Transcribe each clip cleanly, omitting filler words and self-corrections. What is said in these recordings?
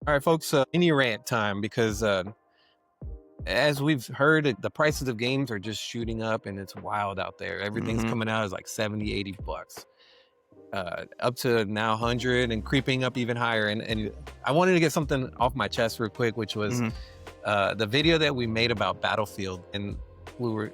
All right, folks, Mini-Rant time because as we've heard, the prices of games are just shooting up and it's wild out there. Everything's Mhm. coming out as like 70, 80 bucks. Up to now 100 and creeping up even higher. And I wanted to get something off my chest real quick, which was Mhm. the video that we made about Battlefield. And we were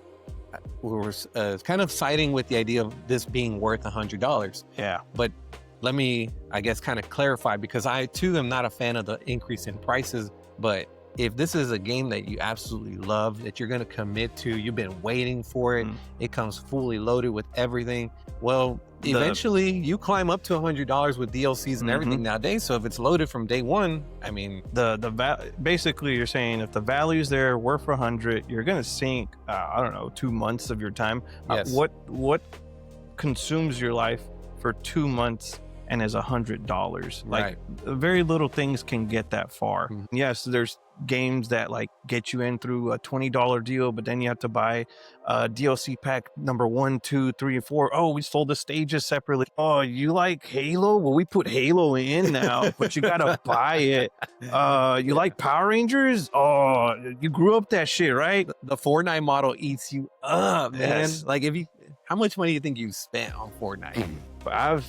kind of siding with the idea of this being worth $100. Yeah. But let me, I guess, kind of clarify, because I too am not a fan of the increase in prices. But if this is a game that you absolutely love, that you're going to commit to, you've been waiting for it, it comes fully loaded with everything. Well, eventually you climb up to $100 with DLCs and everything nowadays. So if it's loaded from day one, I mean, basically you're saying if the value's there worth 100, you're gonna sink I don't know, 2 months of your time. Yes. What consumes your life for 2 months and is $100? Like, very little things can get that far. Yes, there's games that like get you in through a $20 deal, but then you have to buy DLC pack number 1, 2, 3, and 4. Oh, we sold the stages separately. Oh, you like Halo? Well, we put Halo in now, but you gotta buy it. You like Power Rangers? Oh, you grew up that shit, right? The Fortnite model eats you up, man. Yes. Like, how much money do you think you spent on Fortnite? I've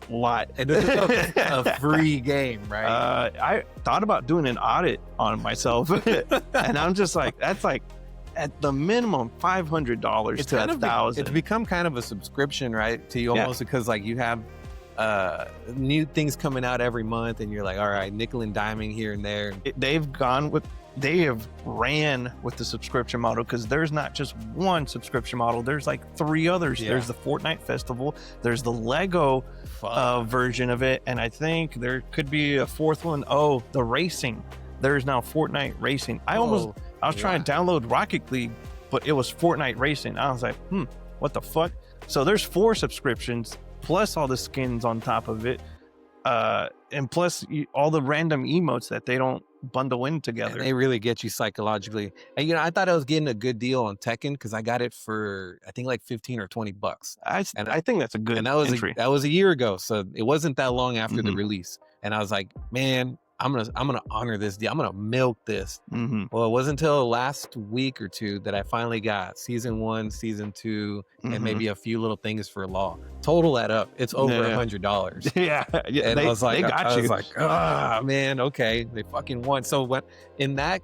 a lot. And this is a free game, right? I thought about doing an audit on myself, and I'm just like, that's like at the minimum $500 to $1,000. It's become kind of a subscription, right? To you almost, because like you have new things coming out every month, and you're like, all right, nickel and diming here and there. They have ran with the subscription model, because there's not just one subscription model. There's like 3 others. Yeah. There's the Fortnite Festival. There's the Lego version of it. And I think there could be a 4th one. Oh, the racing. There's now Fortnite Racing. I was trying to download Rocket League, but it was Fortnite Racing. I was like, what the fuck? So there's 4 subscriptions plus all the skins on top of it. And plus all the random emotes that they don't bundle in together. And they really get you psychologically. And I thought I was getting a good deal on Tekken, because I got it for I think like 15 or 20 bucks. I think that's a good entry. That was a year ago, so it wasn't that long after the release. And I was like, man, I'm gonna honor this deal. I'm gonna milk this. Well, it wasn't until last week or 2 that I finally got season 1, season 2, and maybe a few little things for law. Total that up, it's over $100. Yeah. And I was like, I was like, man, okay, they fucking won. So in that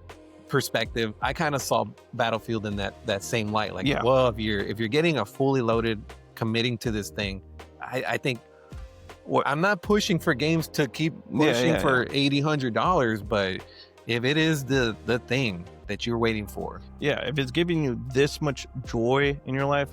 perspective, I kind of saw Battlefield in that same light. Like, well, if you're getting a fully loaded, committing to this thing, I think. Well, I'm not pushing for games to keep pushing for $80, $100, but if it is the thing that you're waiting for, if it's giving you this much joy in your life,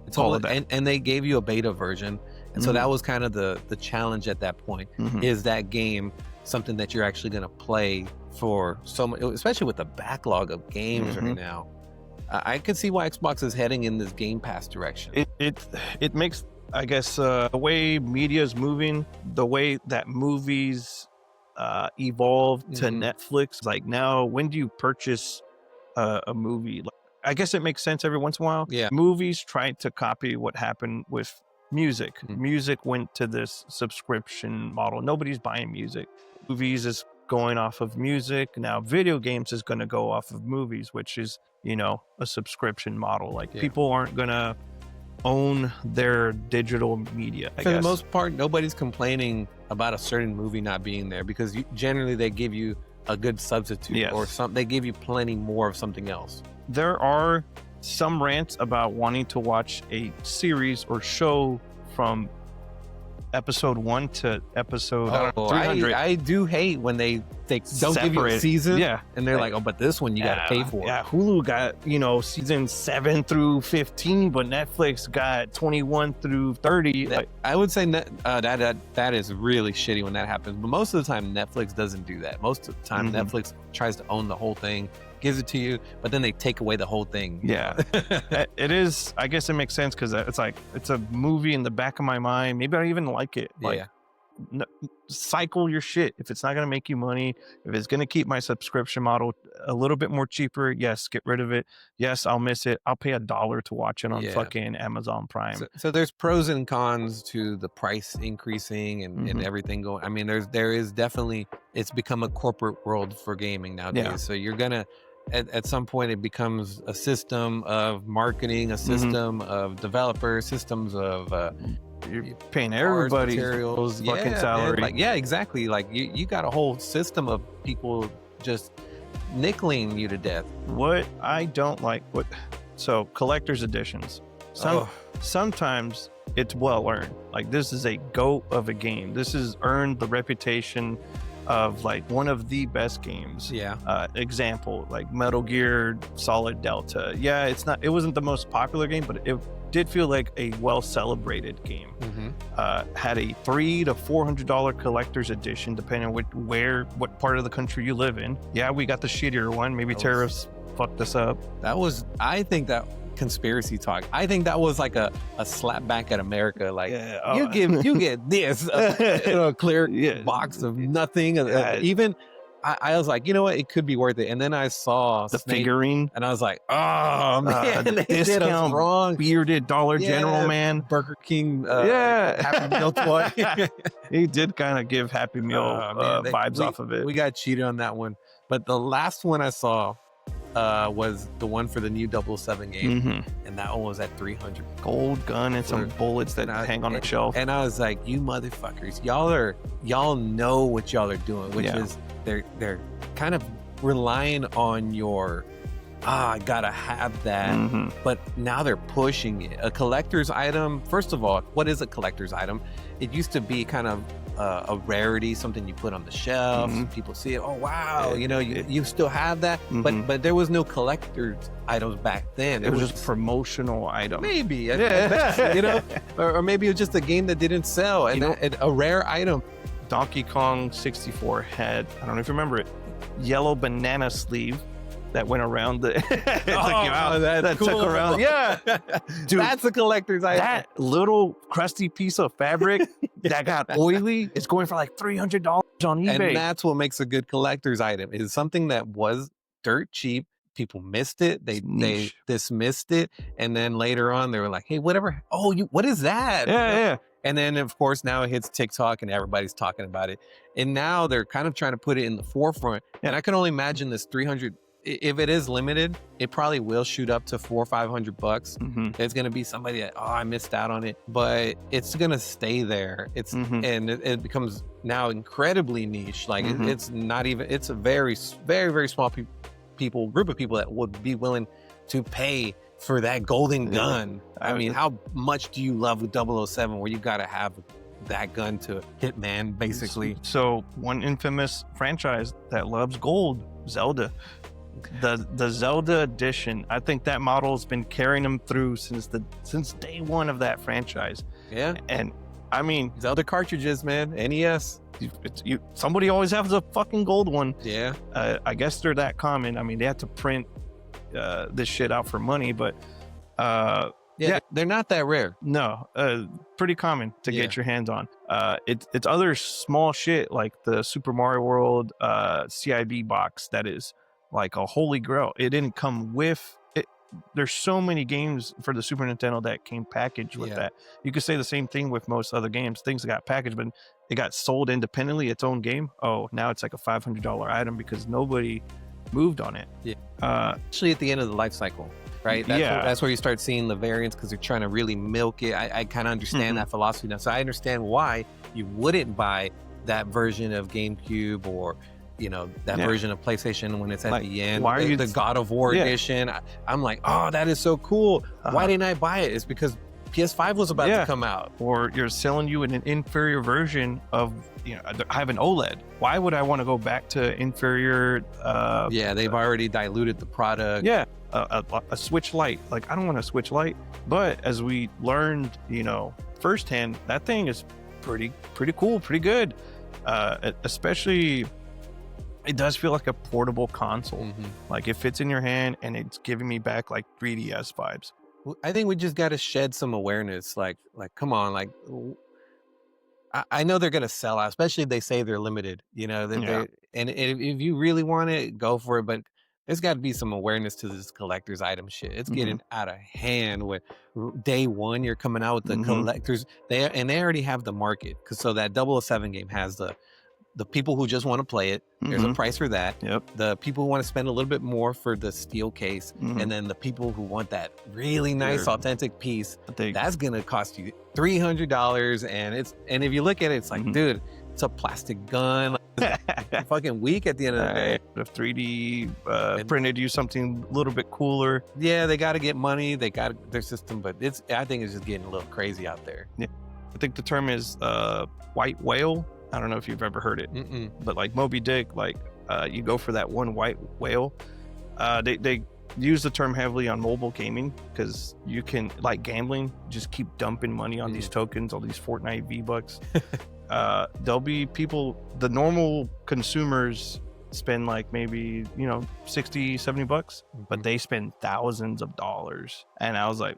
it's all and they gave you a beta version, and so that was kind of the challenge at that point. Is that game something that you're actually going to play for so much, especially with the backlog of games right now? I could see why Xbox is heading in this Game Pass direction. It makes, I guess, the way media is moving, the way that movies evolve to Netflix. Like now, when do you purchase a movie? Like, I guess it makes sense every once in a while. Yeah. Movies tried to copy what happened with music. Music went to this subscription model. Nobody's buying music. Movies is going off of music. Now video games is going to go off of movies, which is, a subscription model. Like people aren't going to own their digital media. For the most part, nobody's complaining about a certain movie not being there, because generally they give you a good substitute or they give you plenty more of something else. There are some rants about wanting to watch a series or show from episode 1 to episode 300. I do hate when they don't give you a season, and they're like, oh, but this one you gotta pay for. Yeah, Hulu got season 7 through 15, but Netflix got 21 through 30. I would say that is really shitty when that happens. But most of the time, Netflix doesn't do that. Most of the time, Netflix tries to own the whole thing, gives it to you, but then they take away the whole thing. It is. I guess it makes sense, because it's like it's a movie in the back of my mind. Maybe I even like it. cycle your shit. If it's not going to make you money, if it's going to keep my subscription model a little bit more cheaper, yes, get rid of it. Yes, I'll miss it. I'll pay $1 to watch it on fucking Amazon Prime. So there's pros and cons to the price increasing and everything going. I mean, there is definitely, it's become a corporate world for gaming nowadays. Yeah. So you're going to, at some point it becomes a system of marketing, a system of developers, systems of you're paying everybody's materials, fucking salary. Like, yeah, exactly. Like you got a whole system of people just nickeling you to death. What I don't like, so collector's editions. Sometimes it's well earned. Like, this is a GOAT of a game. This has earned the reputation of like one of the best games. Example, like Metal Gear Solid Delta. It wasn't the most popular game, but it did feel like a well celebrated game. Had a $300 to $400 collector's edition, depending on what part of the country you live in. Yeah, we got the shittier one. Maybe terrorists fucked us up. I think that conspiracy talk. I think that was like a slap back at America. Like, you get this a clear box of nothing. Even I was like, you know what, it could be worth it. And then I saw the figurine, and I was like, oh man, they did us wrong. Bearded Dollar General man, Burger King, Happy Meal toy. He did kind of give Happy Meal vibes off of it. We got cheated on that one. But the last one I saw was the one for the new 007 game, and that one was at $300. Gold gun and some bullets that hang on a shelf. And I was like, you motherfuckers, y'all know what y'all are doing, which is they're kind of relying on your I gotta have that, but now they're pushing it. A collector's item, first of all, what is a collector's item? It used to be kind of a rarity, something you put on the shelf, people see it, oh wow, you still have that, but there was no collector's items back then. It was just promotional item, maybe at best, or maybe it was just a game that didn't sell, and a rare item. Donkey Kong 64 had, I don't know if you remember it, yellow banana sleeve that went around the that cool. took around. Yeah. Dude, that's a collector's item. That little crusty piece of fabric that got oily is going for like $300 on eBay. And that's what makes a good collector's item. Is something that was dirt cheap. People missed it. They dismissed it. And then later on they were like, hey, whatever. Oh, what is that? Yeah. And then, of course, now it hits TikTok and everybody's talking about it. And now they're kind of trying to put it in the forefront. And I can only imagine this 300, if it is limited, it probably will shoot up to $400 or $500. There's going to be somebody that, I missed out on it, but it's going to stay there. And it becomes now incredibly niche. Like it's not even, it's a very, very, very small group of people that would be willing to pay for that golden gun. I mean, how much do you love 007 where you got to have that gun to hit man, basically? So one infamous franchise that loves gold, Zelda. The Zelda edition, I think that model's been carrying them through since day one of that franchise. Yeah. And I mean, Zelda cartridges, man, NES. Somebody always has a fucking gold one. Yeah. I guess they're that common. I mean, they have to print this shit out for money, but they're not that rare. No, pretty common to get your hands on. It's other small shit like the Super Mario World CIB box that is like a holy grail. It didn't come with it. There's so many games for the Super Nintendo that came packaged with that. You could say the same thing with most other games. Things that got packaged, but it got sold independently, its own game. Oh, now it's like a $500 item because nobody moved on it. Actually, at the end of the life cycle, right? That's where you start seeing the variants because they're trying to really milk it. I kind of understand that philosophy now. So I understand why you wouldn't buy that version of GameCube or that version of PlayStation when it's at the end. Why are you the God of War edition? I'm like, oh, that is so cool. Why didn't I buy it? It's because PS5 was about to come out. Or you're selling you an inferior version of, I have an OLED. Why would I want to go back to inferior? They've already diluted the product. Yeah, a Switch Lite. Like, I don't want a Switch Lite. But as we learned, firsthand, that thing is pretty cool, pretty good. Especially, it does feel like a portable console. Like, it fits in your hand and it's giving me back like 3DS vibes. I think we just got to shed some awareness. Like, come on, like, I know they're gonna sell out, especially if they say they're limited. You know, and if you really want it, go for it. But there's got to be some awareness to this collector's item shit. It's getting out of hand. With day one, you're coming out with the collectors. They already have the market, because so that 007 game has the people who just want to play it. There's a price for that. The people who want to spend a little bit more for the steel case, and then the people who want that really nice authentic piece, that's gonna cost you $300. And if you look at it, it's like, dude, it's a plastic gun. It's fucking weak at the end of the day. If 3D printed you something a little bit cooler, yeah, they got to get money. They got their system, but I think it's just getting a little crazy out there. Yeah, I think the term is white whale. I don't know if you've ever heard it, but like Moby Dick, like you go for that one white whale. They use the term heavily on mobile gaming, because you can, like gambling, just keep dumping money on these tokens, all these Fortnite V-Bucks. There'll be people, the normal consumers spend like maybe, you know, 60, 70 bucks, but they spend thousands of dollars. And I was like,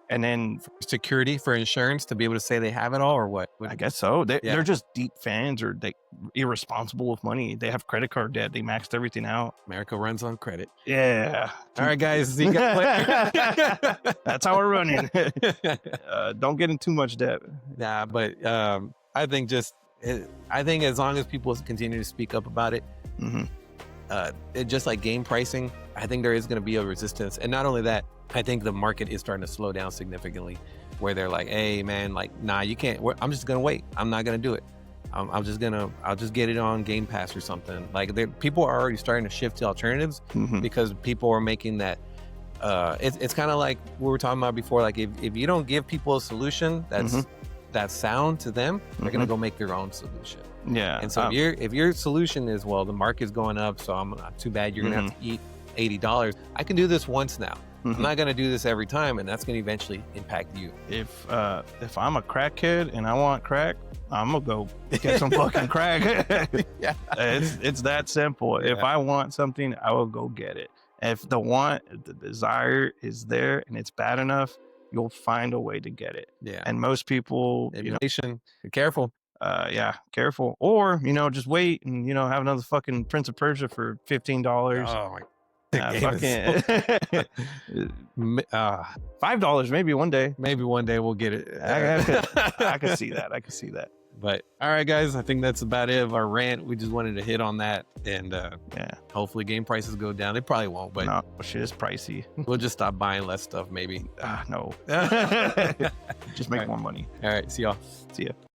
and then security for insurance to be able to say they have it all, or what? I guess so. They're just deep fans, or they irresponsible with money. They have credit card debt. They maxed everything out. America runs on credit. Yeah. All right, guys. You got That's how we're running. Don't get in too much debt. Nah, but I think as long as people continue to speak up about it, just like game pricing, I think there is going to be a resistance. And not only that, I think the market is starting to slow down significantly, where they're like, hey man, like, nah, you can't, I'm just going to wait. I'm not going to do it. I'll just get it on Game Pass or something. Like, people are already starting to shift to alternatives, because people are making that, it's kind of like we were talking about before. Like, if you don't give people a solution that's sound to them, they're going to go make their own solution. Yeah. And so if your solution is, well, the market's going up, so I'm not too bad, you're going to have to eat $80. I can do this once now. I'm not going to do this every time, and that's going to eventually impact you. If I'm a crackhead and I want crack, I'm going to go get some fucking crack. Yeah. It's that simple. Yeah. If I want something, I will go get it. If the desire is there and it's bad enough, you'll find a way to get it. Yeah. And most people, be careful. Careful. Or, just wait and, have another fucking Prince of Persia for $15. Oh my $5 maybe one day. Maybe one day we'll get it. I can see that. But all right, guys, I think that's about it of our rant. We just wanted to hit on that, and hopefully game prices go down. They probably won't, but no, shit is pricey. We'll just stop buying less stuff, maybe. No. Just make more money. All right, see y'all. See ya.